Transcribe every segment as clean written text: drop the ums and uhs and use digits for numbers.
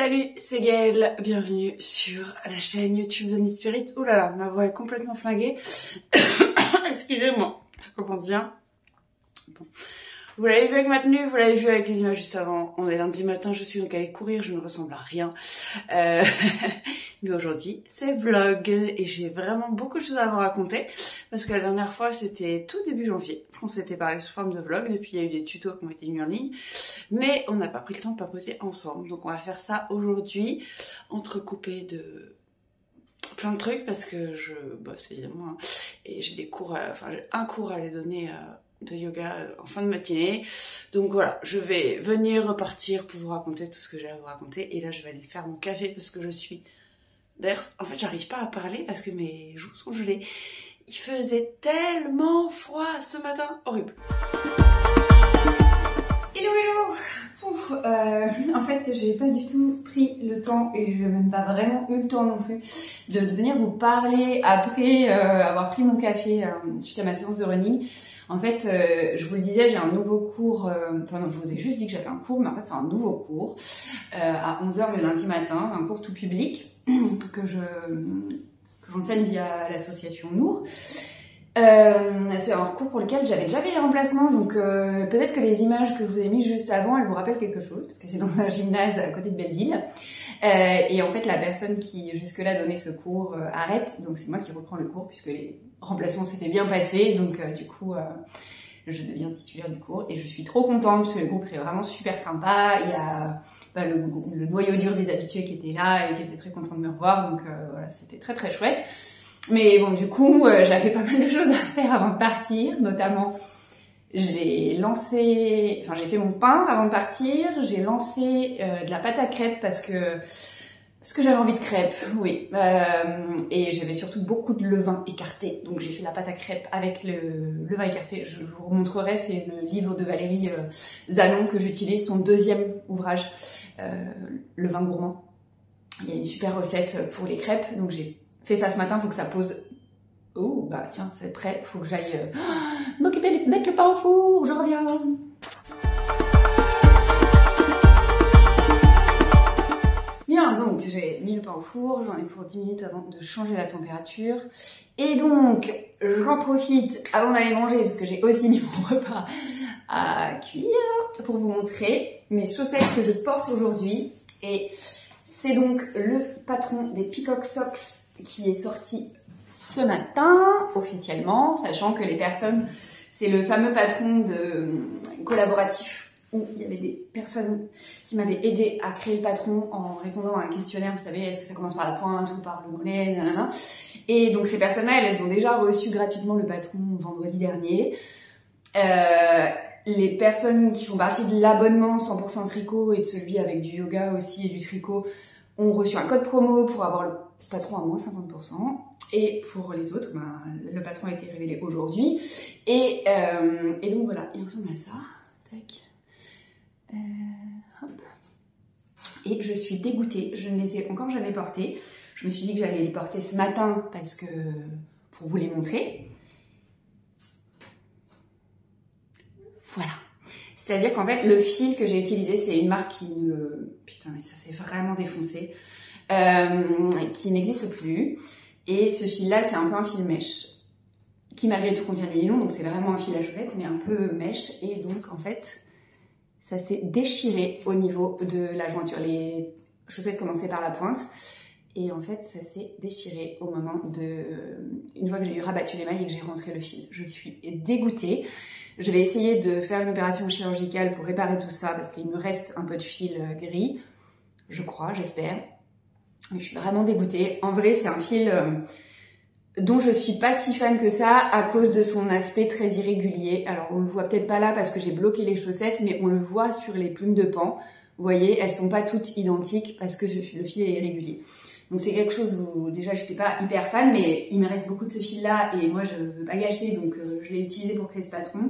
Salut, c'est Gaëlle, bienvenue sur la chaîne YouTube de Nice Spirit. Ouh là là, ma voix est complètement flinguée. Excusez-moi, ça commence bien. Bon. Vous l'avez vu avec ma tenue, vous l'avez vu avec les images juste avant. On est lundi matin, je suis donc allée courir, je ne ressemble à rien. Mais aujourd'hui, c'est vlog et j'ai vraiment beaucoup de choses à vous raconter. Parce que la dernière fois, c'était tout début janvier qu'on s'était parlé sous forme de vlog. Depuis, il y a eu des tutos qui ont été mis en ligne. Mais on n'a pas pris le temps de papoter ensemble. Donc on va faire ça aujourd'hui, entrecoupé de plein de trucs parce que je bosse évidemment. Hein, et j'ai des cours, j'ai un cours à aller donner de yoga en fin de matinée. Donc voilà, je vais venir repartir pour vous raconter tout ce que j'ai à vous raconter. Et là, je vais aller faire mon café parce que je suis... D'ailleurs, en fait, j'arrive pas à parler parce que mes joues sont gelées. Il faisait tellement froid ce matin. Horrible. Hello hello. Ouf, en fait, j'ai pas du tout pris le temps et je n'ai même pas vraiment eu le temps non plus de venir vous parler après avoir pris mon café suite à ma séance de running. En fait, je vous le disais, j'ai un nouveau cours, enfin non, je vous ai juste dit que j'avais un cours, mais en fait c'est un nouveau cours à 11 h le lundi matin, un cours tout public que j'enseigne via l'association Nour. C'est un cours pour lequel j'avais déjà payé les remplacements, donc peut-être que les images que je vous ai mises juste avant, elles vous rappellent quelque chose, parce que c'est dans un gymnase à côté de Belleville. Et en fait, la personne qui jusque-là donnait ce cours arrête, donc c'est moi qui reprends le cours, puisque les remplacements s'étaient bien passés, donc du coup, je deviens titulaire du cours, et je suis trop contente, parce que le groupe est vraiment super sympa. Il y a le noyau dur des habitués qui était là, et qui était très content de me revoir, donc voilà, c'était très très chouette. Mais bon, du coup, j'avais pas mal de choses à faire avant de partir, notamment j'ai fait mon pain avant de partir, j'ai lancé de la pâte à crêpes parce que j'avais envie de crêpes, oui. Et j'avais surtout beaucoup de levain écarté, donc j'ai fait la pâte à crêpes avec le levain écarté. Je vous remontrerai, c'est le livre de Valérie Zanon que j'utilise, son deuxième ouvrage, Le vin gourmand. Il y a une super recette pour les crêpes, donc j'ai fait ça ce matin, faut que ça pose. Oh bah tiens, c'est prêt, faut que j'aille m'occuper de mettre le pain au four, je reviens. Bien, donc j'ai mis le pain au four, j'en ai pour 10 minutes avant de changer la température. Et donc, j'en profite avant d'aller manger, parce que j'ai aussi mis mon repas à cuire, pour vous montrer mes chaussettes que je porte aujourd'hui. Et c'est donc le patron des Peacock Socks qui est sorti ce matin, officiellement, sachant que les personnes, c'est le fameux patron de collaboratif où il y avait des personnes qui m'avaient aidé à créer le patron en répondant à un questionnaire, vous savez, est-ce que ça commence par la pointe ou par le mollet, nanana. Et donc ces personnes-là, elles ont déjà reçu gratuitement le patron vendredi dernier. Les personnes qui font partie de l'abonnement 100% tricot et de celui avec du yoga aussi et du tricot ont reçu un code promo pour avoir le patron à moins 50%. Et pour les autres, le patron a été révélé aujourd'hui. Et donc voilà, il ressemble à ça. Tac. Hop. Et je suis dégoûtée, je ne les ai encore jamais portés. Je me suis dit que j'allais les porter ce matin parce que pour vous les montrer. Voilà. C'est-à-dire qu'en fait, le fil que j'ai utilisé, c'est une marque qui ne... Putain, mais ça s'est vraiment défoncé. Qui n'existe plus. Et ce fil-là, c'est un peu un fil mèche, qui malgré tout contient du nylon, donc c'est vraiment un fil à chaussette, mais un peu mèche. Et donc, en fait, ça s'est déchiré au niveau de la jointure. Les chaussettes commençaient par la pointe. Et en fait, ça s'est déchiré au moment de... Une fois que j'ai eu rabattu les mailles et que j'ai rentré le fil. Je suis dégoûtée. Je vais essayer de faire une opération chirurgicale pour réparer tout ça, parce qu'il me reste un peu de fil gris. Je crois, j'espère. Je suis vraiment dégoûtée. En vrai, c'est un fil dont je suis pas si fan que ça à cause de son aspect très irrégulier. Alors, on le voit peut-être pas là parce que j'ai bloqué les chaussettes, mais on le voit sur les plumes de pan. Vous voyez, elles sont pas toutes identiques parce que le fil est irrégulier. Donc c'est quelque chose où déjà j'étais pas hyper fan, mais il me reste beaucoup de ce fil-là et moi je veux pas gâcher, donc je l'ai utilisé pour créer ce patron.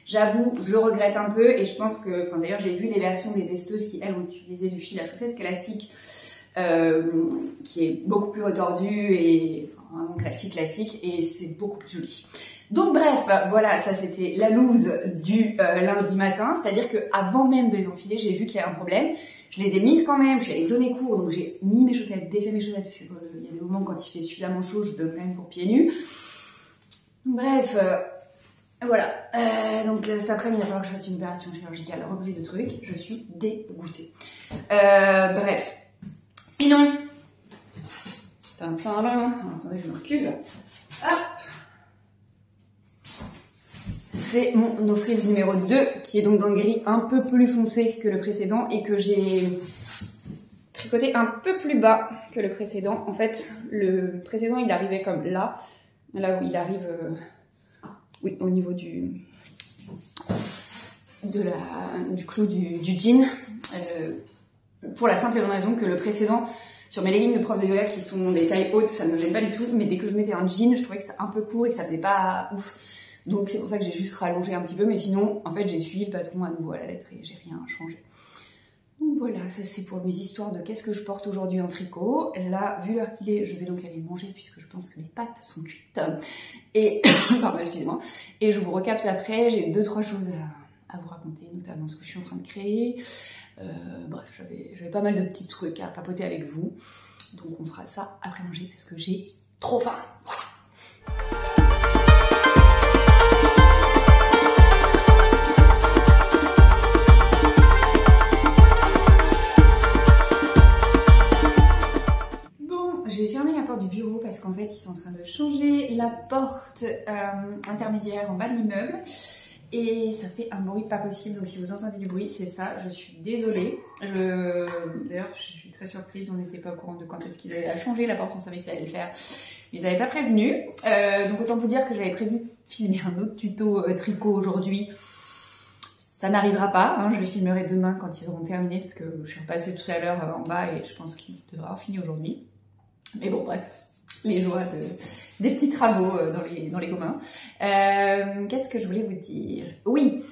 J'avoue, je le regrette un peu et je pense que, enfin d'ailleurs j'ai vu les versions des testeuses qui elles ont utilisé du fil à chaussettes classique. Qui est beaucoup plus retordu et enfin, vraiment classique et c'est beaucoup plus joli. Donc bref, voilà, ça c'était la loose du lundi matin, c'est-à-dire que avant même de les enfiler, j'ai vu qu'il y avait un problème. Je les ai mises quand même, je suis allée donner cours, donc j'ai mis mes chaussettes, défait mes chaussettes, parce qu'il y a des moments quand il fait suffisamment chaud, je donne quand même pour pieds nus. Bref, voilà. Donc cet après-midi, il va falloir que je fasse une opération chirurgicale, reprise de trucs. Je suis dégoûtée. Bref. Sinon... Attendez, je me recule. Hop. C'est mon No Frills numéro 2, qui est donc dans le gris un peu plus foncé que le précédent et que j'ai tricoté un peu plus bas que le précédent. En fait, le précédent, il arrivait comme là où il arrive, oui, au niveau du clou du jean, pour la simple et bonne raison que le précédent, sur mes leggings de prof de yoga qui sont des tailles hautes, ça ne me gêne pas du tout, mais dès que je mettais un jean, je trouvais que c'était un peu court et que ça faisait pas ouf. Donc c'est pour ça que j'ai juste rallongé un petit peu, mais sinon, en fait, j'ai suivi le patron à nouveau à la lettre et j'ai rien changé. Donc voilà, ça c'est pour mes histoires de qu'est-ce que je porte aujourd'hui en tricot. Là, vu l'heure qu'il est, je vais donc aller manger puisque je pense que mes pâtes sont cuites. Et, pardon, excusez-moi. Et je vous recapte après, j'ai 2-3 choses à vous raconter, notamment ce que je suis en train de créer. Bref, j'avais pas mal de petits trucs à papoter avec vous. Donc on fera ça après manger parce que j'ai trop faim. Voilà. J'ai fermé la porte du bureau parce qu'en fait ils sont en train de changer la porte intermédiaire en bas de l'immeuble et ça fait un bruit pas possible, donc si vous entendez du bruit c'est ça, je suis désolée. D'ailleurs je suis très surprise, on n'était pas au courant de quand est-ce qu'ils allaient changer la porte, on savait que ça allait le faire, mais ils n'avaient pas prévenu, donc autant vous dire que j'avais prévu de filmer un autre tuto tricot aujourd'hui. Ça n'arrivera pas, hein, je les filmerai demain quand ils auront terminé parce que je suis repassée tout à l'heure en bas et je pense qu'ils devraient avoir fini aujourd'hui. Mais bon, bref, les joies des petits travaux dans les communs. Qu'est-ce que je voulais vous dire? Oui,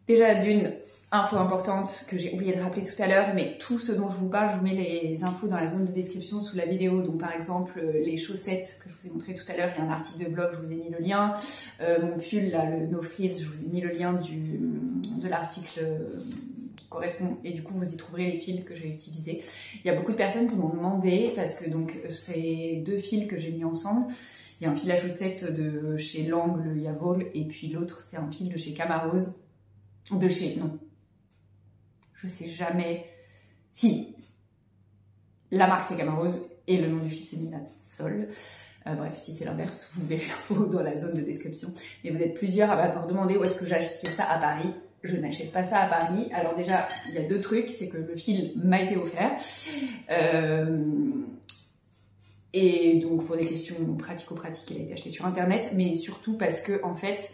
déjà d'une info importante que j'ai oublié de rappeler tout à l'heure, mais tout ce dont je vous parle, je vous mets les infos dans la zone de description sous la vidéo. Donc par exemple, les chaussettes que je vous ai montré tout à l'heure, il y a un article de blog, je vous ai mis le lien. Mon pull, là, le No Frills, je vous ai mis le lien de l'article correspond et du coup vous y trouverez les fils que j'ai utilisés. Il y a beaucoup de personnes qui m'ont demandé parce que donc c'est 2 fils que j'ai mis ensemble. Il y a un fil à chaussette de chez Lang, le Yavol, et puis l'autre c'est un fil de chez Camarose, non, je sais jamais, si, la marque c'est Camarose et le nom du fil c'est Minasol. Bref, si c'est l'inverse, vous verrez l'info dans la zone de description. Mais vous êtes plusieurs à m'avoir demandé où est-ce que j'ai acheté ça à Paris. Je n'achète pas ça à Paris. Alors déjà, il y a 2 trucs, c'est que le fil m'a été offert. Et donc pour des questions pratico-pratiques, il a été acheté sur internet, mais surtout parce que en fait,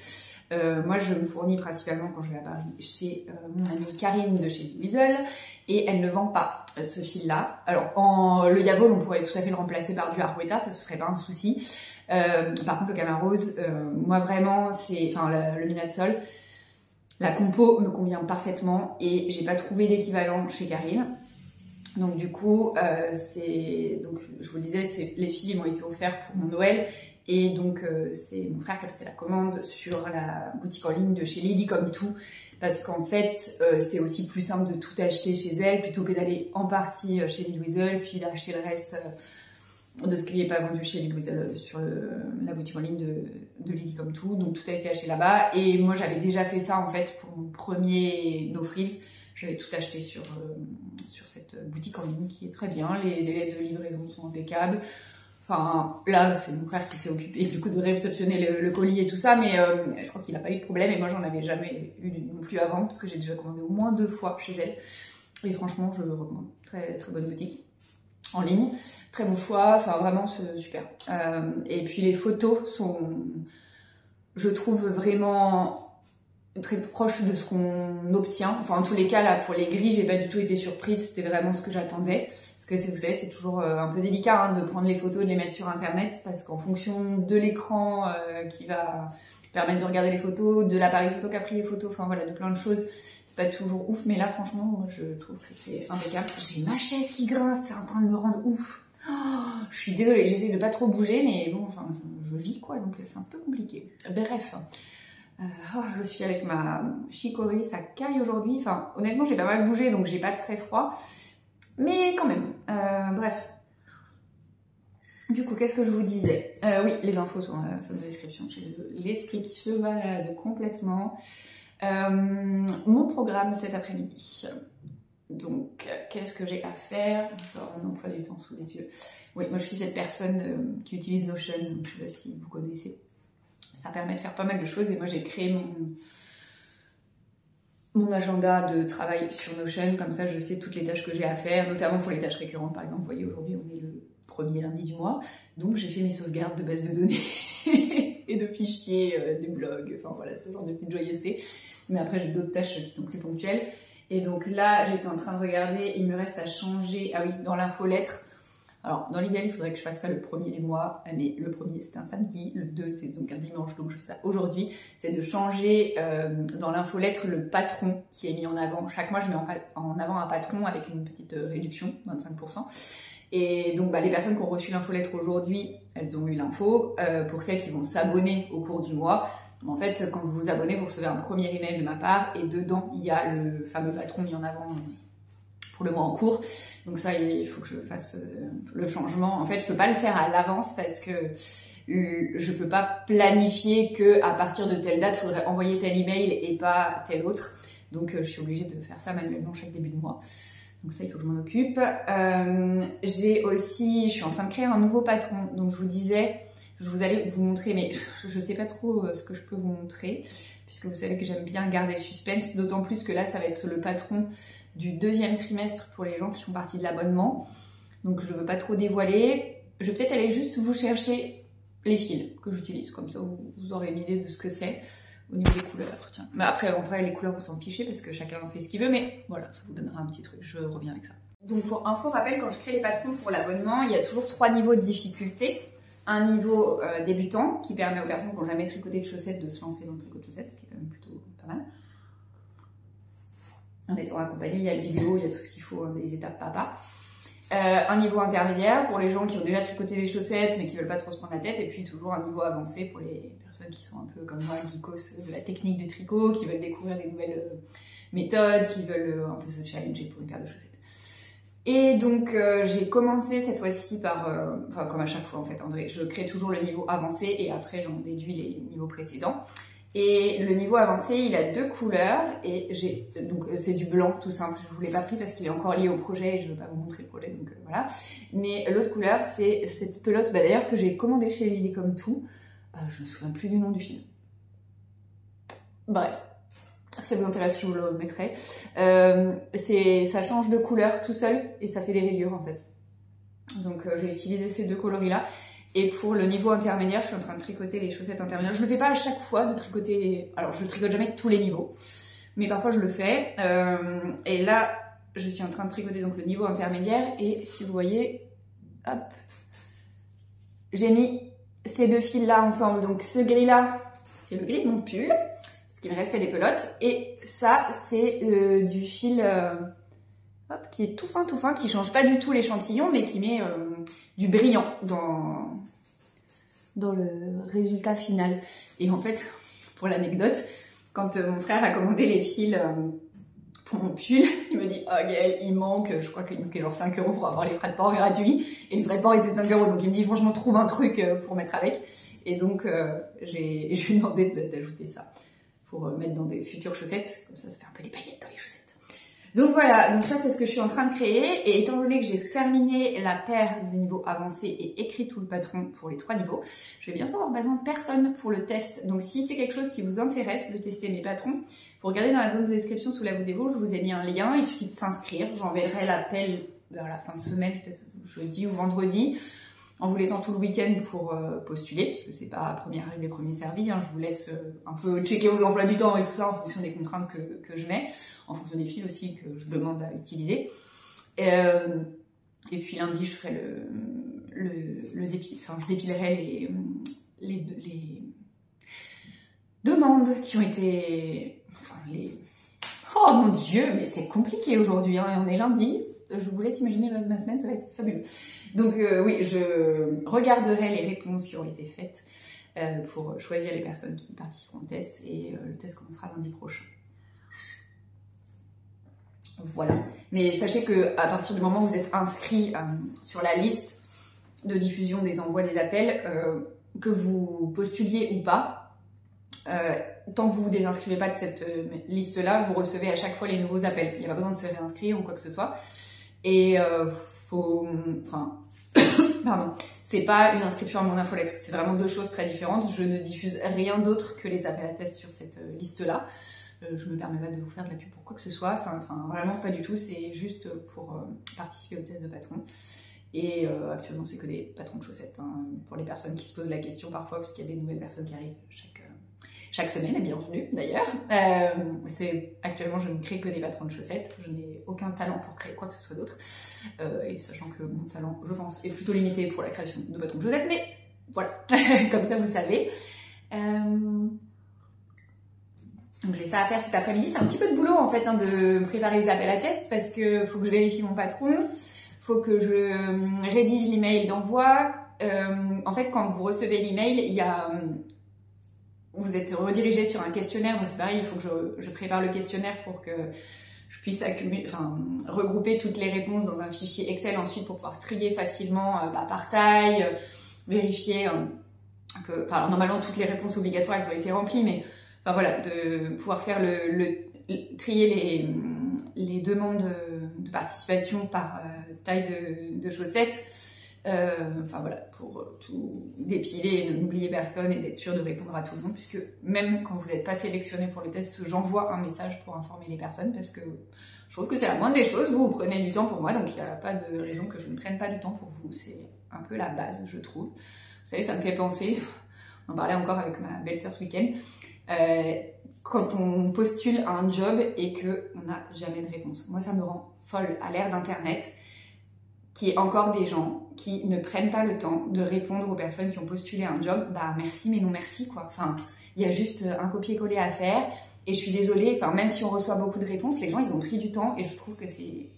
moi je me fournis principalement quand je vais à Paris chez mon amie Karine de chez Weasel, et elle ne vend pas ce fil-là. Alors le Yavol, on pourrait tout à fait le remplacer par du Arweta, ça ce serait pas un souci. Par contre le Camarose, moi vraiment, c'est, enfin le Minasol, la compo me convient parfaitement et j'ai pas trouvé d'équivalent chez Karine. Donc du coup, donc je vous le disais, les fils m'ont été offerts pour mon Noël et donc c'est mon frère qui a passé la commande sur la boutique en ligne de chez Lily Comme Tout parce qu'en fait c'est aussi plus simple de tout acheter chez elle plutôt que d'aller en partie chez Lily Weasel puis d'acheter le reste de ce qui n'est pas vendu chez Lily Weasel sur la boutique en ligne de Lily Comme Tout. Donc tout a été acheté là-bas et moi j'avais déjà fait ça en fait pour mon premier No Frills. J'avais tout acheté sur cette boutique en ligne qui est très bien. Les délais de livraison sont impeccables. Enfin, là, c'est mon frère qui s'est occupé du coup de réceptionner le colis et tout ça, mais je crois qu'il n'a pas eu de problème. Et moi, j'en avais jamais eu non plus avant parce que j'ai déjà commandé au moins 2 fois chez elle. Et franchement, je le recommande. Très, très bonne boutique en ligne. Très bon choix. Enfin, vraiment, c'est super. Et puis, les photos sont, je trouve, vraiment très proche de ce qu'on obtient. Enfin, en tous les cas, là, pour les gris, j'ai pas du tout été surprise. C'était vraiment ce que j'attendais. Parce que vous savez, c'est toujours un peu délicat hein, de prendre les photos, de les mettre sur Internet, parce qu'en fonction de l'écran qui va permettre de regarder les photos, de l'appareil photo qui a pris les photos, enfin voilà, de plein de choses, c'est pas toujours ouf. Mais là, franchement, moi, je trouve que c'est impeccable. J'ai ma chaise qui grince, c'est en train de me rendre ouf. Oh, Je suis désolée, j'essaie de pas trop bouger, mais bon, enfin, je vis quoi, donc c'est un peu compliqué. Bref, je suis avec ma chicorée, ça caille aujourd'hui. Enfin, honnêtement, j'ai pas mal bougé, donc j'ai pas très froid. Mais quand même, bref. Du coup, qu'est-ce que je vous disais? Oui, les infos sont dans la description. J'ai l'esprit qui se balade complètement. Mon programme cet après-midi. Donc, qu'est-ce que j'ai à faire? Mon emploi du temps sous les yeux. Oui, moi je suis cette personne qui utilise Notion, donc je sais pas si vous connaissez. Ça permet de faire pas mal de choses et moi j'ai créé mon agenda de travail sur Notion, comme ça je sais toutes les tâches que j'ai à faire, notamment pour les tâches récurrentes. Par exemple, vous voyez, aujourd'hui on est le premier lundi du mois, donc j'ai fait mes sauvegardes de base de données et de fichiers, de blog, enfin voilà, ce genre de petites joyeusetés. Mais après j'ai d'autres tâches qui sont plus ponctuelles. Et donc là, j'étais en train de regarder, il me reste à changer, ah oui, dans l'infolettre. Alors, dans l'idéal, il faudrait que je fasse ça le 1er du mois, mais le 1er, c'est un samedi, le 2, c'est donc un dimanche, donc je fais ça aujourd'hui. C'est de changer dans l'infolettre le patron qui est mis en avant. Chaque mois, je mets en avant un patron avec une petite réduction, 25%. Et donc, les personnes qui ont reçu l'infolettre aujourd'hui, elles ont eu l'info. Pour celles qui vont s'abonner au cours du mois, en fait, quand vous vous abonnez, vous recevez un premier email de ma part et dedans, il y a le fameux patron mis en avant pour le mois en cours. Donc ça, il faut que je fasse le changement. En fait, je peux pas le faire à l'avance parce que je peux pas planifier que à partir de telle date, il faudrait envoyer tel email et pas tel autre. Donc, je suis obligée de faire ça manuellement chaque début de mois. Donc ça, il faut que je m'en occupe. Je suis en train de créer un nouveau patron. Donc je vous disais... Je vous allais vous montrer, mais je ne sais pas trop ce que je peux vous montrer, puisque vous savez que j'aime bien garder le suspense, d'autant plus que là, ça va être le patron du 2e trimestre pour les gens qui font partie de l'abonnement. Donc, je ne veux pas trop dévoiler. Je vais peut-être aller juste vous chercher les fils que j'utilise, comme ça, vous aurez une idée de ce que c'est au niveau des couleurs. Tiens. Mais après, en vrai, les couleurs, vous s'en fichez, parce que chacun en fait ce qu'il veut, mais voilà, ça vous donnera un petit truc. Je reviens avec ça. Donc, pour info, rappel, quand je crée les patrons pour l'abonnement, il y a toujours 3 niveaux de difficulté. Un niveau débutant qui permet aux personnes qui n'ont jamais tricoté de chaussettes de se lancer dans le tricot de chaussettes, ce qui est quand même plutôt pas mal. En étant accompagné, il y a les vidéos, il y a tout ce qu'il faut, des étapes papa. Un niveau intermédiaire pour les gens qui ont déjà tricoté les chaussettes mais qui veulent pas trop se prendre la tête. Et puis toujours un niveau avancé pour les personnes qui sont un peu comme moi, geekos de la technique du tricot, qui veulent découvrir des nouvelles méthodes, qui veulent un peu se challenger pour une paire de chaussettes. Et donc j'ai commencé cette fois-ci par, enfin comme à chaque fois en fait, en vrai, je crée toujours le niveau avancé et après j'en déduis les niveaux précédents. Et le niveau avancé, il a 2 couleurs et donc c'est du blanc tout simple. Je vous l'ai pas pris parce qu'il est encore lié au projet et je veux pas vous montrer le projet, donc voilà. Mais l'autre couleur, c'est cette pelote, d'ailleurs que j'ai commandée chez Lily comme tout. Je me souviens plus du nom du film. Bref. Si ça vous intéresse, je vous le mettrai. Ça change de couleur tout seul et ça fait des rayures en fait. Donc j'ai utilisé ces 2 coloris-là. Et pour le niveau intermédiaire, je suis en train de tricoter les chaussettes intermédiaires. Je ne le fais pas à chaque fois de tricoter... Alors je tricote jamais tous les niveaux, mais parfois je le fais. Et là, je suis en train de tricoter donc le niveau intermédiaire. Et si vous voyez, hop, j'ai mis ces 2 fils-là ensemble. Donc ce gris-là, c'est le gris de mon pull. Ce qui me reste, c'est les pelotes. Et ça, c'est du fil qui est tout fin, qui change pas du tout l'échantillon, mais qui met du brillant dans le résultat final. Et en fait, pour l'anecdote, quand mon frère a commandé les fils pour mon pull, il me dit « Oh Gaëlle, il manque, je crois qu'il manquait genre 5 € pour avoir les frais de port gratuits. » Et les frais de port étaient 5 €, donc il me dit « Franchement, trouve un truc pour mettre avec. » Et donc, je lui ai demandé d'ajouter ça pour mettre dans des futures chaussettes, parce que comme ça fait un peu des paillettes dans les chaussettes. Donc voilà, donc ça c'est ce que je suis en train de créer, et étant donné que j'ai terminé la paire de niveau avancé et écrit tout le patron pour les 3 niveaux, je vais bientôt avoir besoin de personne pour le test. Donc si c'est quelque chose qui vous intéresse de tester mes patrons, vous regardez dans la zone de description sous la vidéo, je vous ai mis un lien, il suffit de s'inscrire, j'enverrai l'appel vers la fin de semaine, peut-être jeudi ou vendredi, en vous laissant tout le week-end pour postuler, parce que c'est pas premier arrivé, premier servi, hein. Je vous laisse un peu checker vos emplois du temps et tout ça en fonction des contraintes que je mets, en fonction des fils aussi que je demande à utiliser. Et puis lundi, je ferai le dépil, enfin je dépilerai les demandes qui ont été, enfin Oh mon Dieu, mais c'est compliqué aujourd'hui, hein, on est lundi. je vous laisse imaginer ma semaine, ça va être fabuleux. Donc oui, je regarderai les réponses qui ont été faites pour choisir les personnes qui participeront au test, et le test commencera lundi prochain. Voilà. Mais sachez que à partir du moment où vous êtes inscrit sur la liste de diffusion des envois des appels, que vous postuliez ou pas, tant que vous ne vous désinscrivez pas de cette liste-là, vous recevez à chaque fois les nouveaux appels. Il n'y a pas besoin de se réinscrire ou quoi que ce soit. Et pardon, c'est pas une inscription à mon infolettre. C'est vraiment deux choses très différentes. Je ne diffuse rien d'autre que les appels à test sur cette liste-là. Je me permets pas de vous faire de la pub pour quoi que ce soit. Enfin, vraiment pas du tout. C'est juste pour participer au test de patron. Et actuellement, c'est que des patrons de chaussettes. Hein, pour les personnes qui se posent la question parfois, parce qu'il y a des nouvelles personnes qui arrivent chaque semaine, et bienvenue d'ailleurs. Actuellement, je ne crée que des patrons de chaussettes. Je n'ai aucun talent pour créer quoi que ce soit d'autre. Et sachant que mon talent, je pense, est plutôt limité pour la création de patrons de chaussettes. Mais voilà, comme ça, vous savez. Donc j'ai ça à faire cet après-midi. C'est un petit peu de boulot en fait de préparer les appels à test, parce que faut que je vérifie mon patron, faut que je rédige l'email d'envoi. En fait, quand vous recevez l'email, vous êtes redirigé sur un questionnaire, donc c'est pareil, il faut que je prépare le questionnaire pour que je puisse regrouper toutes les réponses dans un fichier Excel ensuite pour pouvoir trier facilement par taille, vérifier que, normalement toutes les réponses obligatoires elles ont été remplies, mais voilà, de pouvoir faire trier les demandes de participation par taille de chaussettes. Voilà, pour tout dépiler, de n'oublier personne et d'être sûr de répondre à tout le monde, puisque même quand vous n'êtes pas sélectionné pour le test, j'envoie un message pour informer les personnes, parce que je trouve que c'est la moindre des choses. Vous prenez du temps pour moi, donc il n'y a pas de raison que je ne prenne pas du temps pour vous. C'est un peu la base, je trouve. Vous savez, ça me fait penser, on en parlait encore avec ma belle-sœur ce week-end, quand on postule à un job et qu'on n'a jamais de réponse. Moi, ça me rend folle à l'ère d'Internet, qu'il y ait encore des gens qui ne prennent pas le temps de répondre aux personnes qui ont postulé à un job. Bah merci, mais non merci, quoi. Enfin, il y a juste un copier-coller à faire, et je suis désolée, même si on reçoit beaucoup de réponses, les gens, ils ont pris du temps, et je trouve que c'est...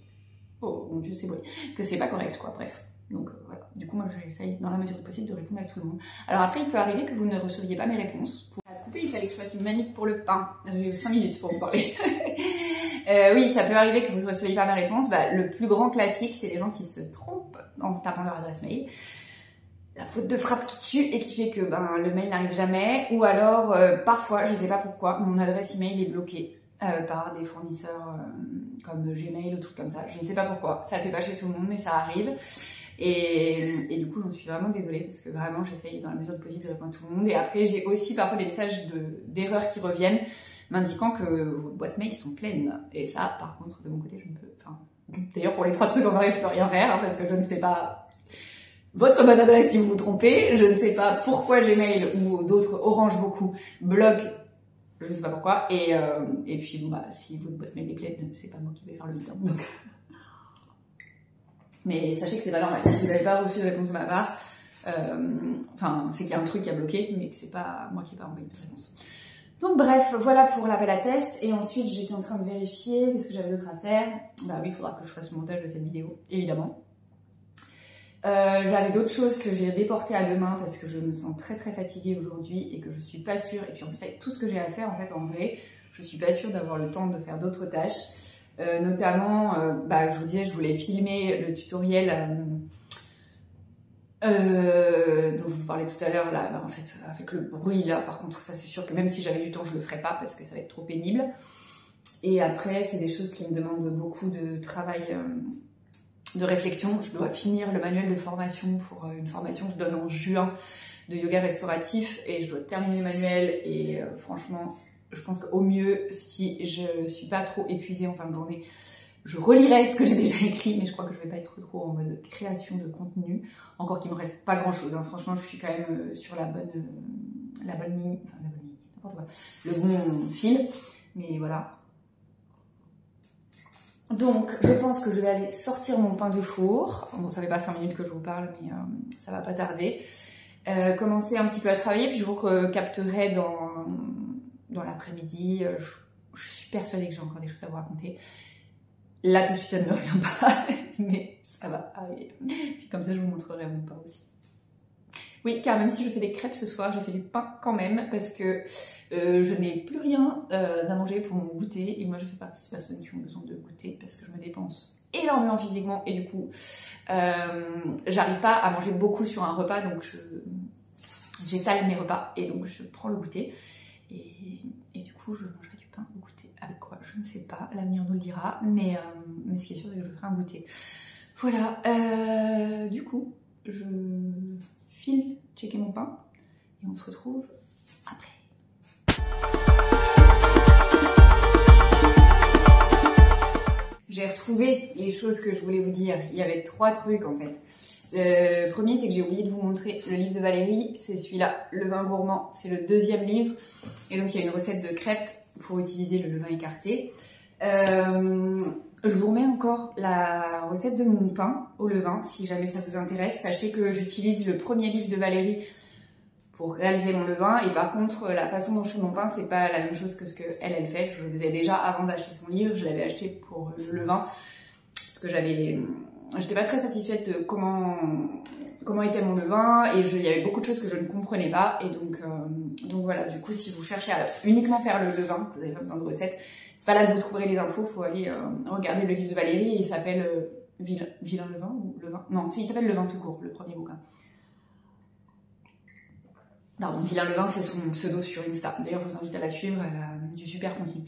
Oh mon Dieu, c'est beau. Que c'est pas correct, quoi, bref. Donc voilà, du coup, moi, j'essaye, dans la mesure du possible, de répondre à tout le monde. Alors après, il peut arriver que vous ne receviez pas mes réponses. Pour la couper, il fallait que je fasse une manip pour le pain. J'ai eu 5 minutes pour vous parler. Oui, ça peut arriver que vous ne receviez pas ma réponse. Le plus grand classique, c'est les gens qui se trompent en tapant leur adresse mail. La faute de frappe qui tue et qui fait que le mail n'arrive jamais. Ou alors, parfois, je ne sais pas pourquoi, mon adresse email est bloquée par des fournisseurs comme Gmail ou trucs comme ça. Je ne sais pas pourquoi. Ça ne le fait pas chez tout le monde, mais ça arrive. Et du coup, j'en suis vraiment désolée, parce que vraiment, j'essaye dans la mesure du possible de répondre à tout le monde. Et après, j'ai aussi parfois des messages d'erreurs qui reviennent, m'indiquant que vos boîtes mail sont pleines. Et ça, par contre, de mon côté, je ne peux... D'ailleurs, pour les 3 trucs en vrai, je peux rien faire, parce que je ne sais pas votre bonne adresse si vous vous trompez. Je ne sais pas pourquoi Gmail ou d'autres Orange beaucoup bloquent. Je ne sais pas pourquoi. Et puis, si votre boîte mail est pleine, c'est pas moi qui vais faire le vide. Donc... Mais sachez que c'est pas normal. Si vous n'avez pas reçu de réponse de ma part, c'est qu'il y a un truc qui a bloqué, mais que c'est pas moi qui n'ai pas envoyé de réponse. Donc bref, voilà pour l'appel à test. Et ensuite, j'étais en train de vérifier qu'est-ce que j'avais d'autre à faire. Oui, il faudra que je fasse le montage de cette vidéo, évidemment. J'avais d'autres choses que j'ai déportées à demain, parce que je me sens très très fatiguée aujourd'hui et que je suis pas sûre. Et puis en plus, avec tout ce que j'ai à faire, en fait, en vrai, je suis pas sûre d'avoir le temps de faire d'autres tâches. Notamment, je vous disais, je voulais filmer le tutoriel dont je vous parlais tout à l'heure, là, en fait, avec le bruit, là, par contre, ça c'est sûr que même si j'avais du temps, je le ferais pas, parce que ça va être trop pénible. Et après, c'est des choses qui me demandent beaucoup de travail, de réflexion. Je dois finir le manuel de formation pour une formation que je donne en juin de yoga restauratif, et je dois terminer le manuel, et franchement... Je pense qu'au mieux, si je suis pas trop épuisée en fin de journée, je relirai ce que j'ai déjà écrit, mais je crois que je vais pas être trop en mode création de contenu. Encore qu'il me reste pas grand chose, hein. Franchement, je suis quand même sur la bonne ligne, n'importe quoi, le bon fil, mais voilà. Donc, je pense que je vais aller sortir mon pain du four. Bon, ça fait pas 5 minutes que je vous parle, mais ça va pas tarder. Commencer un petit peu à travailler, puis je vous capterai dans l'après-midi. Je suis persuadée que j'ai encore des choses à vous raconter. Là, tout de suite, ça ne me revient pas, mais ça va arriver. Puis comme ça, je vous montrerai mon pain aussi. Oui, car même si je fais des crêpes ce soir, je fais du pain quand même, parce que je n'ai plus rien à manger pour mon goûter, et moi je fais partie de ces personnes qui ont besoin de goûter, parce que je me dépense énormément physiquement, et du coup, j'arrive pas à manger beaucoup sur un repas, donc j'étale mes repas, et donc je prends le goûter, et du coup je mangerai du pain au goûter. Avec quoi? Je ne sais pas, l'avenir nous le dira, mais ce qui est sûr c'est que je ferai un goûter. Voilà, du coup, je file checker mon pain, et on se retrouve après. J'ai retrouvé les choses que je voulais vous dire. Il y avait 3 trucs en fait. Le premier, c'est que j'ai oublié de vous montrer le livre de Valérie. C'est celui-là, Le vin gourmand. C'est le 2e livre. Et donc, il y a une recette de crêpes pour utiliser le levain écarté. Je vous remets encore la recette de mon pain au levain, si jamais ça vous intéresse. Sachez que j'utilise le premier livre de Valérie pour réaliser mon levain, et par contre la façon dont je fais mon pain, c'est pas la même chose que ce que elle fait. Je le faisais déjà avant d'acheter son livre, je l'avais acheté pour le levain parce que j'étais pas très satisfaite de comment était mon levain, et il y avait beaucoup de choses que je ne comprenais pas, et donc voilà. Du coup, si vous cherchez à uniquement faire le levain, que vous n'avez pas besoin de recettes, c'est pas là que vous trouverez les infos. Faut aller regarder le livre de Valérie, il s'appelle Vilain le vin ou le vin, non, il s'appelle Le vin tout court, le premier bouquin. Pardon, Vilain le vin, c'est son pseudo sur Insta. D'ailleurs, je vous invite à la suivre, elle a du super contenu.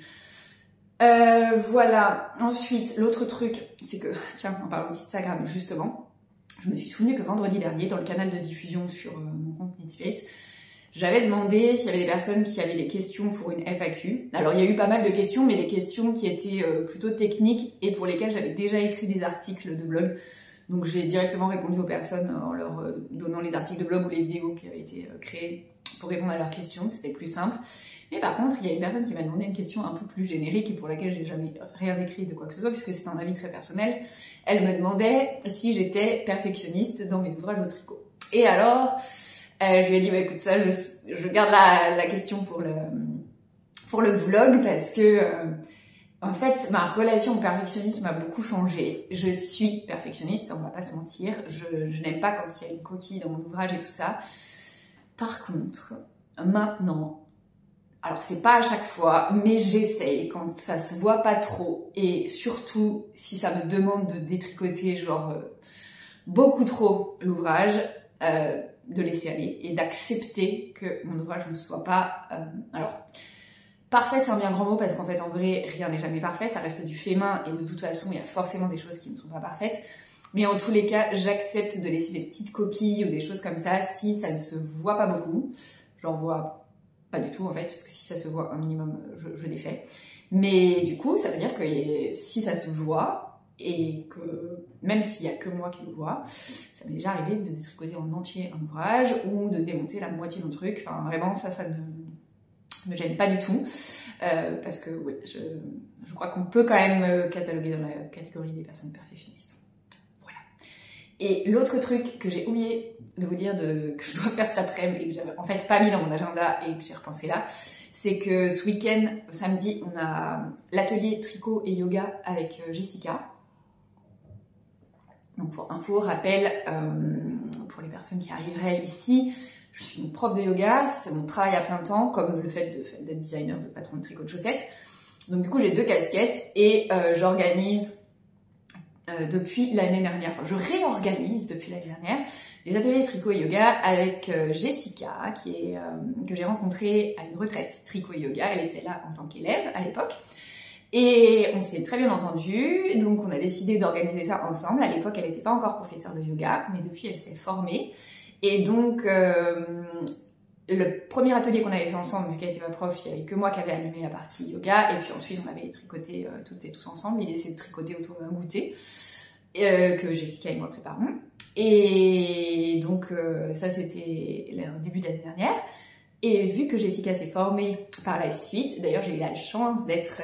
Voilà. Ensuite, l'autre truc, c'est que, tiens, en parlant d'Instagram, justement, je me suis souvenu que vendredi dernier, dans le canal de diffusion sur mon compte Knitspace, j'avais demandé s'il y avait des personnes qui avaient des questions pour une FAQ. Alors, il y a eu pas mal de questions, mais des questions qui étaient plutôt techniques et pour lesquelles j'avais déjà écrit des articles de blog. Donc j'ai directement répondu aux personnes en leur donnant les articles de blog ou les vidéos qui avaient été créées pour répondre à leurs questions. C'était plus simple. Mais par contre, il y a une personne qui m'a demandé une question un peu plus générique et pour laquelle j'ai jamais rien écrit de quoi que ce soit, puisque c'est un avis très personnel. Elle me demandait si j'étais perfectionniste dans mes ouvrages au tricot. Et alors, je lui ai dit, bah écoute, ça, je garde la question pour le vlog, parce que en fait, ma relation au perfectionnisme a beaucoup changé. Je suis perfectionniste, on va pas se mentir. Je n'aime pas quand il y a une coquille dans mon ouvrage et tout ça. Par contre, maintenant, alors c'est pas à chaque fois, mais j'essaye quand ça se voit pas trop, et surtout si ça me demande de détricoter genre beaucoup trop l'ouvrage, de laisser aller et d'accepter que mon ouvrage ne soit pas... alors, parfait, c'est un bien grand mot, parce qu'en fait, en vrai, rien n'est jamais parfait, ça reste du fait main, et de toute façon, il y a forcément des choses qui ne sont pas parfaites. Mais en tous les cas, j'accepte de laisser des petites coquilles ou des choses comme ça si ça ne se voit pas beaucoup. J'en vois pas du tout, en fait, parce que si ça se voit un minimum, je les fais. Mais du coup, ça veut dire que si ça se voit, et que même s'il y a que moi qui le vois, ça m'est déjà arrivé de détricoter en entier un ouvrage ou de démonter la moitié d'un truc. Enfin, vraiment, ça ne me gêne pas du tout, parce que oui, je crois qu'on peut quand même cataloguer dans la catégorie des personnes perfectionnistes. Voilà. Et l'autre truc que j'ai oublié de vous dire que je dois faire cet après-midi et que j'avais en fait pas mis dans mon agenda et que j'ai repensé là, c'est que ce week-end, samedi, on a l'atelier tricot et yoga avec Jessica. Donc pour info, rappel, pour les personnes qui arriveraient ici, je suis une prof de yoga, c'est mon travail à plein temps, comme le fait d'être designer, de patron de tricot de chaussettes. Donc du coup, j'ai 2 casquettes et j'organise depuis l'année dernière, enfin je réorganise depuis l'année dernière, des ateliers tricot et yoga avec Jessica, que j'ai rencontrée à une retraite tricot et yoga. Elle était là en tant qu'élève à l'époque. Et on s'est très bien entendu, donc on a décidé d'organiser ça ensemble. À l'époque, elle n'était pas encore professeure de yoga, mais depuis, elle s'est formée. Et donc, le premier atelier qu'on avait fait ensemble, vu qu'elle était ma prof, il n'y avait que moi qui avais animé la partie yoga. Et puis ensuite, on avait tricoté toutes et tous ensemble. L'idée, c'est de tricoter autour d'un goûter que Jessica et moi préparons. Et donc, ça, c'était le début de l'année dernière. Et vu que Jessica s'est formée par la suite, d'ailleurs j'ai eu la chance d'être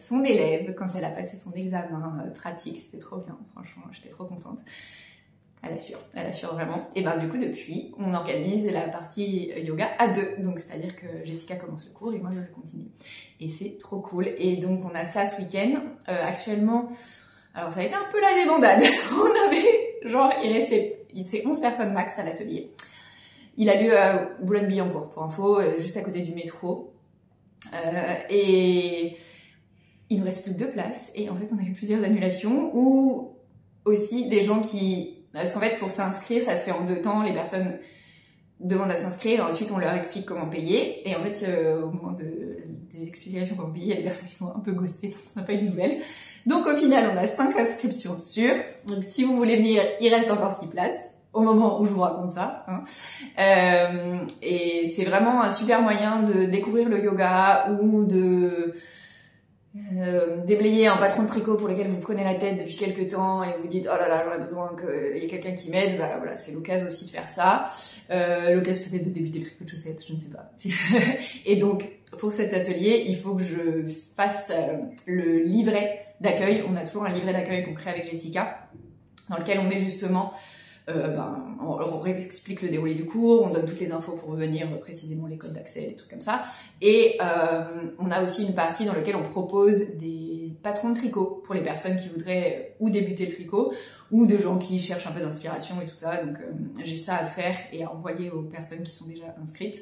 son élève quand elle a passé son examen pratique, c'était trop bien, franchement, j'étais trop contente. Elle assure vraiment. Et ben du coup depuis, on organise la partie yoga à 2, donc c'est-à-dire que Jessica commence le cours et moi je le continue. Et c'est trop cool. Et donc on a ça ce week-end. Actuellement, Alors ça a été un peu la débandade. On avait, genre, c'est 11 personnes max à l'atelier. Il a lieu à Boulogne-Billancourt, pour info, juste à côté du métro. Et il nous reste plus que 2 places. Et en fait, on a eu plusieurs annulations ou aussi des gens qui... Parce qu'en fait, pour s'inscrire, ça se fait en 2 temps. Les personnes demandent à s'inscrire, ensuite on leur explique comment payer. Et en fait, au moment des explications comment payer, il y a des personnes qui sont un peu ghostées, on n'a pas eu de nouvelles. Donc au final, on a 5 inscriptions sûres. Donc si vous voulez venir, il reste encore 6 places. Au moment où je vous raconte ça. Hein. Et c'est vraiment un super moyen de découvrir le yoga ou de déblayer un patron de tricot pour lequel vous prenez la tête depuis quelques temps et vous dites oh là là j'aurais besoin qu'il y ait quelqu'un qui m'aide. Bah voilà, c'est l'occasion aussi de faire ça. L'occasion peut-être de débuter le tricot de chaussettes, je ne sais pas. Et donc pour cet atelier, il faut que je fasse le livret d'accueil. On a toujours un livret d'accueil qu'on crée avec Jessica, dans lequel on met justement on réexplique le déroulé du cours, on donne toutes les infos pour revenir précisément les codes d'accès, des trucs comme ça. Et on a aussi une partie dans laquelle on propose des patrons de tricot pour les personnes qui voudraient ou débuter le tricot ou de gens qui cherchent un peu d'inspiration et tout ça. Donc j'ai ça à faire et à envoyer aux personnes qui sont déjà inscrites.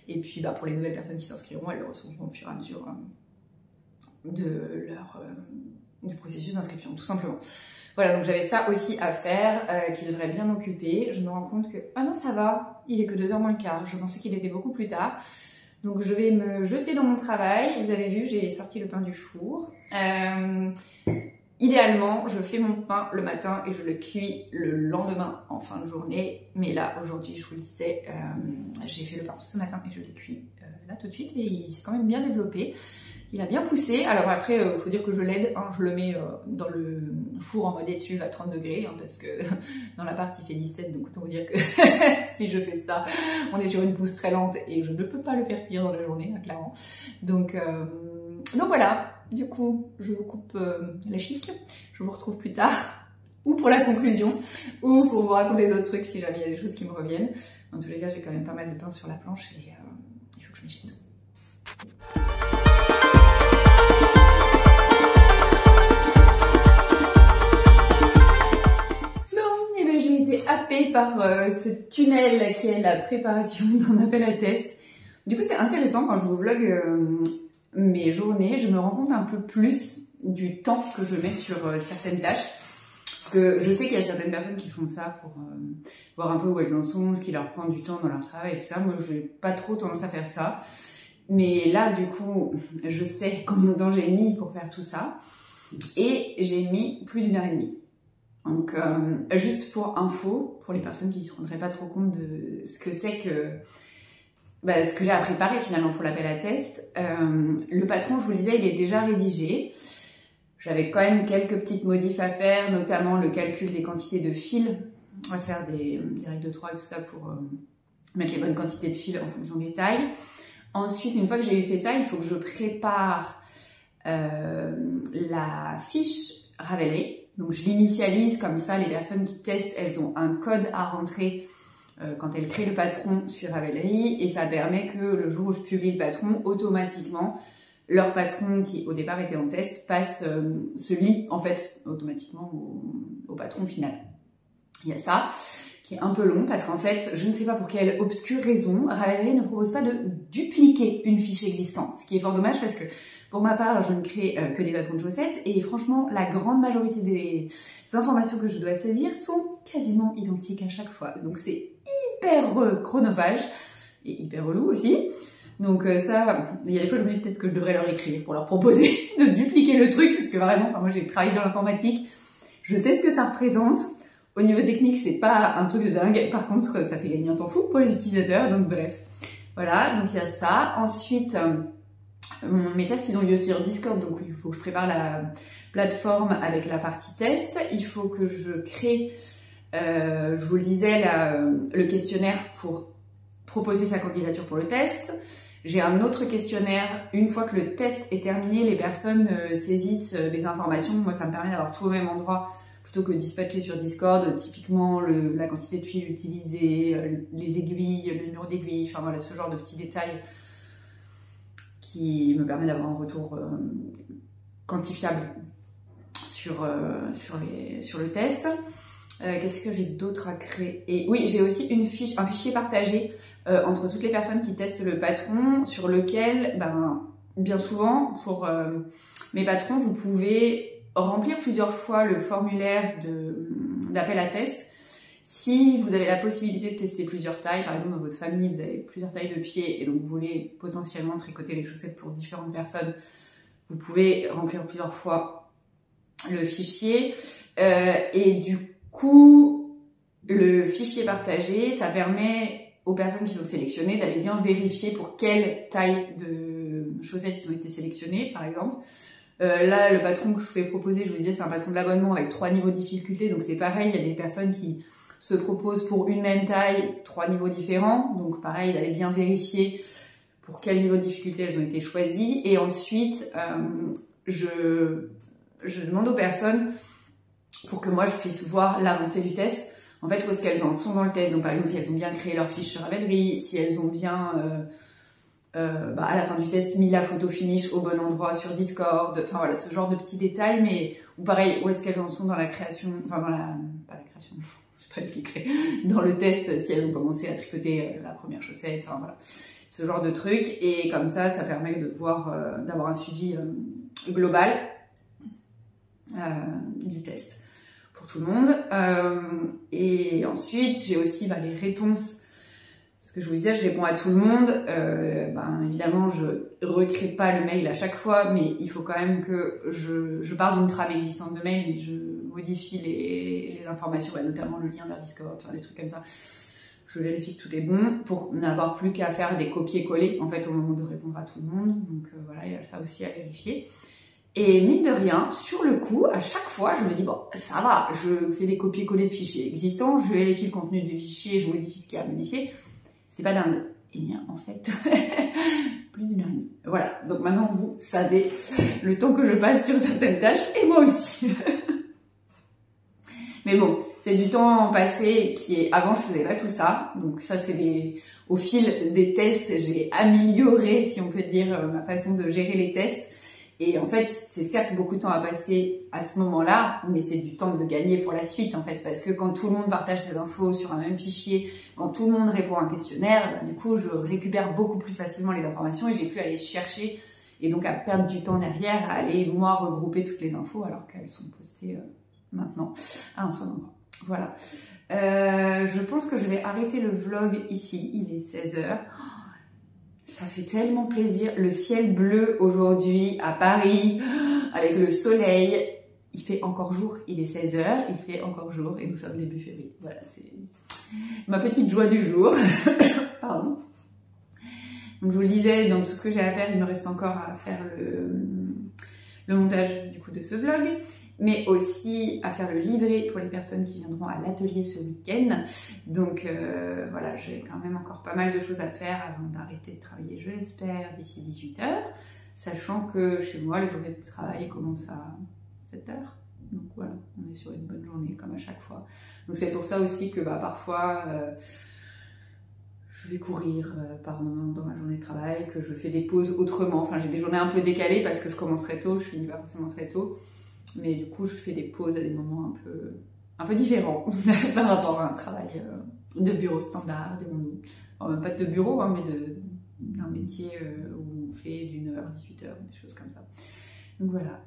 Et puis pour les nouvelles personnes qui s'inscriront, elles le recevront au fur et à mesure du processus d'inscription, tout simplement. Voilà, donc j'avais ça aussi à faire, qui devrait bien m'occuper. Je me rends compte que, ah non, ça va, il est que 2h moins le quart. Je pensais qu'il était beaucoup plus tard. Donc je vais me jeter dans mon travail. Vous avez vu, j'ai sorti le pain du four. Idéalement, je fais mon pain le matin et je le cuis le lendemain en fin de journée. Mais là, aujourd'hui, je vous le disais, j'ai fait le pain ce matin et je l'ai cuit là tout de suite. Et il s'est quand même bien développé. Il a bien poussé. Alors après, faut dire que je l'aide. Hein, je le mets dans le four en mode étuve à 30 degrés. Hein, parce que dans l'appart, il fait 17. Donc autant vous dire que si je fais ça, on est sur une pousse très lente. Et je ne peux pas le faire cuire dans la journée, hein, clairement. Donc voilà. Du coup, je vous coupe la chiffre. Je vous retrouve plus tard. Ou pour la conclusion. Ou pour vous raconter d'autres trucs si jamais il y a des choses qui me reviennent. En tous les cas, j'ai quand même pas mal de pain sur la planche. Et il faut que je m'échappe. Happée par ce tunnel qui est la préparation d'un appel à test. Du coup, c'est intéressant quand je vous vlog mes journées, je me rends compte un peu plus du temps que je mets sur certaines tâches. Parce que je sais qu'il y a certaines personnes qui font ça pour voir un peu où elles en sont, ce qui leur prend du temps dans leur travail et tout ça. Moi, j'ai pas trop tendance à faire ça. Mais là, du coup, je sais combien de temps j'ai mis pour faire tout ça. Et j'ai mis plus d'1h30. Donc, juste pour info, pour les personnes qui ne se rendraient pas trop compte de ce que c'est que... ce que j'ai à préparer finalement pour l'appel à test. Le patron, je vous le disais, il est déjà rédigé. J'avais quand même quelques petites modifs à faire, notamment le calcul des quantités de fils. On va faire des règles de 3 et tout ça pour mettre les bonnes quantités de fils en fonction des tailles. Ensuite, une fois que j'ai fait ça, il faut que je prépare la fiche Ravelry. Donc je l'initialise, comme ça les personnes qui testent, elles ont un code à rentrer quand elles créent le patron sur Ravelry et ça permet que le jour où je publie le patron, automatiquement, leur patron qui au départ était en test se lie en fait automatiquement au patron final. Il y a ça qui est un peu long parce qu'en fait, je ne sais pas pour quelle obscure raison, Ravelry ne propose pas de dupliquer une fiche existante, ce qui est fort dommage parce que pour ma part, je ne crée que des patrons de chaussettes et franchement, la grande majorité des informations que je dois saisir sont quasiment identiques à chaque fois. Donc c'est hyper chronophage et hyper relou aussi. Donc ça, il y a des fois je me dis peut-être que je devrais leur écrire pour leur proposer de dupliquer le truc parce que vraiment, moi j'ai travaillé dans l'informatique, je sais ce que ça représente. Au niveau technique, c'est pas un truc de dingue. Par contre, ça fait gagner un temps fou pour les utilisateurs. Donc bref, voilà. Donc il y a ça. Ensuite, mes tests, ils ont lieu sur Discord. Donc il faut que je prépare la plateforme avec la partie test. Il faut que je crée, je vous le disais, le questionnaire pour proposer sa candidature pour le test. J'ai un autre questionnaire. Une fois que le test est terminé, les personnes saisissent les informations. Moi, ça me permet d'avoir tout au même endroit plutôt que dispatcher sur Discord, typiquement la quantité de fils utilisés, les aiguilles, le numéro d'aiguille, enfin voilà, ce genre de petits détails qui me permet d'avoir un retour quantifiable sur le test. Qu'est-ce que j'ai d'autre à créer? Et oui, j'ai aussi un fichier partagé entre toutes les personnes qui testent le patron, sur lequel, bien souvent, pour mes patrons, vous pouvez remplir plusieurs fois le formulaire d'appel à test. Si vous avez la possibilité de tester plusieurs tailles, par exemple dans votre famille, vous avez plusieurs tailles de pieds et donc vous voulez potentiellement tricoter les chaussettes pour différentes personnes, vous pouvez remplir plusieurs fois le fichier. Et du coup, le fichier partagé, ça permet aux personnes qui sont sélectionnées d'aller bien vérifier pour quelle taille de chaussettes ils ont été sélectionnés, par exemple. Là, le patron que je vous ai proposé, je vous disais, c'est un patron de l'abonnement avec 3 niveaux de difficulté, donc c'est pareil, il y a des personnes qui se proposent pour une même taille, 3 niveaux différents, donc pareil, d'aller bien vérifier pour quel niveau de difficulté elles ont été choisies, et ensuite, je demande aux personnes, pour que moi je puisse voir l'avancée du test, en fait, où est-ce qu'elles en sont dans le test. Donc par exemple, si elles ont bien créé leur fiche sur Ravelry, si elles ont bien, à la fin du test, mis la photo finish au bon endroit sur Discord, enfin voilà, ce genre de petits détails, mais, ou pareil, où est-ce qu'elles en sont dans la création, enfin pas la création, c'est pas elle qui crée, dans le test, si elles ont commencé à tricoter la première chaussette, enfin voilà, ce genre de trucs, et comme ça permet de voir, d'avoir un suivi global du test pour tout le monde. Et ensuite, j'ai aussi les réponses. Ce que je vous disais, je réponds à tout le monde. Évidemment, je recrée pas le mail à chaque fois, mais il faut quand même que je pars d'une trame existante de mail et je modifie les informations, notamment le lien vers Discord, enfin des trucs comme ça. Je vérifie que tout est bon pour n'avoir plus qu'à faire des copier-coller en fait au moment de répondre à tout le monde. Donc voilà, il y a ça aussi à vérifier. Et mine de rien, sur le coup, à chaque fois, je me dis, bon, ça va, je fais des copier-coller de fichiers existants, je vérifie le contenu du fichier, je modifie ce qu'il y a à modifier. C'est pas dingue. Et bien, en fait, plus d'une heure et demie. Voilà, donc maintenant, vous savez le temps que je passe sur certaines tâches, et moi aussi. Mais bon, c'est du temps passé qui est... Avant, je faisais pas tout ça, donc ça, c'est au fil des tests, j'ai amélioré, si on peut dire, ma façon de gérer les tests. Et en fait, c'est certes beaucoup de temps à passer à ce moment-là, mais c'est du temps de gagner pour la suite, en fait, parce que quand tout le monde partage ses infos sur un même fichier, quand tout le monde répond à un questionnaire, du coup, je récupère beaucoup plus facilement les informations et j'ai pu aller chercher, et donc à perdre du temps derrière, à aller, moi, regrouper toutes les infos, alors qu'elles sont postées maintenant à un seul endroit. Voilà. Je pense que je vais arrêter le vlog ici, il est 16h. Ça fait tellement plaisir, le ciel bleu aujourd'hui à Paris, avec le soleil, il fait encore jour, il est 16h, il fait encore jour et nous sommes début février. Voilà, c'est ma petite joie du jour. Pardon. Donc je vous le disais, dans tout ce que j'ai à faire, il me reste encore à faire le montage du coup de ce vlog, mais aussi à faire le livret pour les personnes qui viendront à l'atelier ce week-end. Donc voilà, j'ai quand même encore pas mal de choses à faire avant d'arrêter de travailler, je l'espère, d'ici 18h, sachant que chez moi, les journées de travail commencent à 7h. Donc voilà, on est sur une bonne journée comme à chaque fois. Donc c'est pour ça aussi que parfois je vais courir par moment dans ma journée de travail, que je fais des pauses autrement. Enfin, j'ai des journées un peu décalées parce que je commence très tôt, je finis pas forcément très tôt. Mais du coup, je fais des pauses à des moments un peu différents par rapport à un travail de bureau standard, dirons-nous. Enfin, même pas de bureau, hein, mais d'un métier où on fait d'une heure, 18h, des choses comme ça. Donc voilà.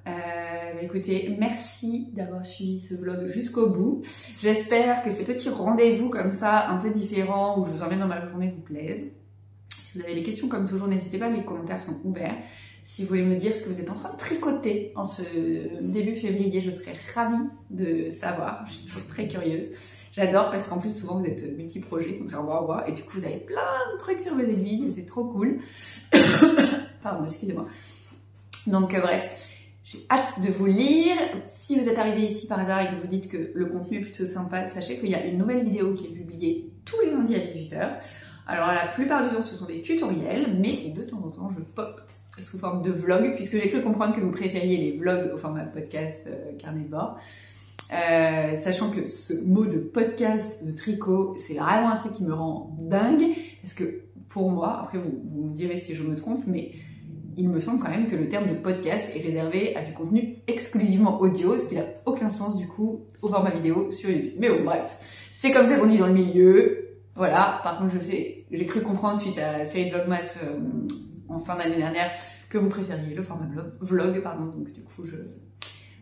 Écoutez, merci d'avoir suivi ce vlog jusqu'au bout. J'espère que ces petits rendez-vous comme ça, un peu différents, où je vous emmène dans ma journée, vous plaisent. Si vous avez des questions, comme toujours, n'hésitez pas, les commentaires sont ouverts. Si vous voulez me dire ce que vous êtes en train de tricoter en ce début février, je serais ravie de savoir. Je suis toujours très curieuse. J'adore parce qu'en plus, souvent, vous êtes multi-projets, donc j'en vois, et du coup, vous avez plein de trucs sur vos aiguilles, et c'est trop cool. Pardon, excusez-moi. Donc, bref, j'ai hâte de vous lire. Si vous êtes arrivé ici par hasard et que vous dites que le contenu est plutôt sympa, sachez qu'il y a une nouvelle vidéo qui est publiée tous les lundis à 18h. Alors, la plupart du temps, ce sont des tutoriels, mais de temps en temps, je pop sous forme de vlog, puisque j'ai cru comprendre que vous préfériez les vlogs au format podcast carnet de bord. Sachant que ce mot de podcast de tricot, c'est vraiment un truc qui me rend dingue, parce que pour moi, après vous me direz si je me trompe, mais il me semble quand même que le terme de podcast est réservé à du contenu exclusivement audio, ce qui n'a aucun sens du coup au format vidéo sur YouTube. Mais bon, bref, c'est comme ça qu'on dit dans le milieu. Voilà, par contre, j'ai cru comprendre suite à la série de Vlogmas en fin d'année dernière que vous préfériez le format vlog, pardon, donc du coup,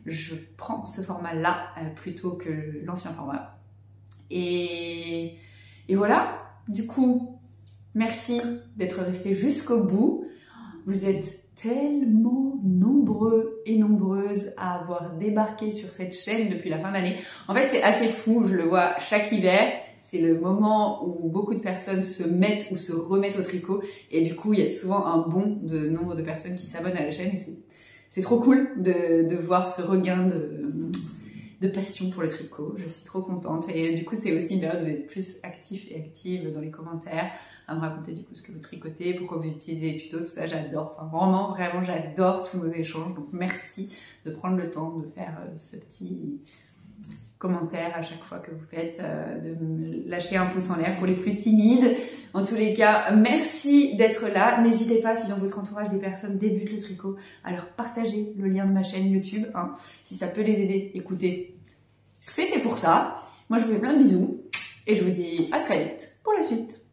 je prends ce format-là plutôt que l'ancien format. Et voilà, du coup, merci d'être resté jusqu'au bout. Vous êtes tellement nombreux et nombreuses à avoir débarqué sur cette chaîne depuis la fin d'année. En fait, c'est assez fou, je le vois chaque hiver. C'est le moment où beaucoup de personnes se mettent ou se remettent au tricot. Et du coup, il y a souvent un bond de nombre de personnes qui s'abonnent à la chaîne. Et c'est trop cool de voir ce regain de passion pour le tricot. Je suis trop contente. Et du coup, c'est aussi une période où vous êtes plus actifs et actives dans les commentaires, à me raconter du coup ce que vous tricotez, pourquoi vous utilisez les tutos, tout ça, j'adore. Enfin, vraiment, j'adore tous nos échanges. Donc, merci de prendre le temps de faire ce petit commentaire à chaque fois que vous faites, de me lâcher un pouce en l'air pour les plus timides. En tous les cas, merci d'être là. N'hésitez pas, si dans votre entourage des personnes débutent le tricot, à leur partager le lien de ma chaîne YouTube, hein, si ça peut les aider. Écoutez, c'était pour ça. Moi, je vous fais plein de bisous et je vous dis à très vite pour la suite.